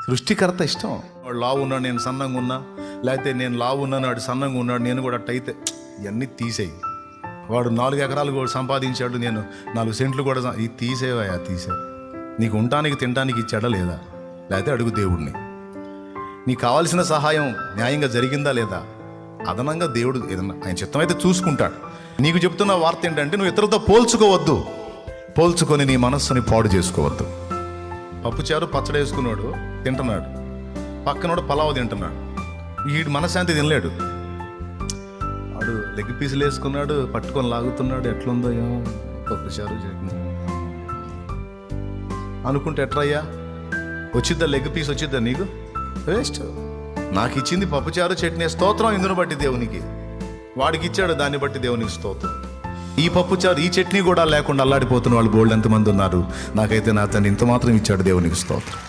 సృష్టికర్త ఇష్టం. వాడు లావు ఉన్నాడు, నేను సన్నంగా ఉన్నా, లేకపోతే నేను లావు ఉన్నాను వాడు సన్నంగా ఉన్నాడు, నేను కూడా అట్టయితే ఇవన్నీ తీసేయి. వాడు 4 ఎకరాలు కూడా సంపాదించాడు, నేను 4 సెంట్లు కూడా ఇది తీసేవయా, తీసే. నీకు ఉండటానికి తినడానికి ఇచ్చాడా లేదా? లేకపోతే అడుగు దేవుడిని. నీకు కావాల్సిన సహాయం న్యాయంగా జరిగిందా లేదా? అదనంగా దేవుడు ఏదన్నా ఆయన చిత్తం అయితే చూసుకుంటాడు. నీకు చెప్తున్న వార్త ఏంటంటే, నువ్వు ఇతరులతో పోల్చుకోవద్దు. పోల్చుకొని నీ మనస్సుని పాడు చేసుకోవద్దు. పప్పుచారు పచ్చడి వేసుకున్నాడు, తింటున్నాడు. పక్కనోడు పలావు తింటున్నాడు. వీడు మనశ్శాంతి తినలేడు. వాడు లెగ్ పీసులు వేసుకున్నాడు, పట్టుకొని లాగుతున్నాడు. ఎట్లుందో ఏమో పప్పుచారు అనుకుంటే ఎట్రయ్యా? వచ్చిద్దా లెగ్ పీస్? వచ్చిద్దా నీకు? వేస్ట్. నాకు ఇచ్చింది పప్పుచారు చట్నీ, స్తోత్రం. ఇందును బట్టి దేవునికి, వాడికి ఇచ్చాడు దాన్ని బట్టి దేవునికి స్తోత్రం. ఈ పప్పుచారు ఈ చట్నీ కూడా లేకుండా అల్లాడిపోతున్న వాళ్ళు బోల్డ్ ఎంతమంది ఉన్నారు. నాకైతే నా తండ్రి ఇంత మాత్రం ఇచ్చాడు, దేవునికి స్తోత్రం.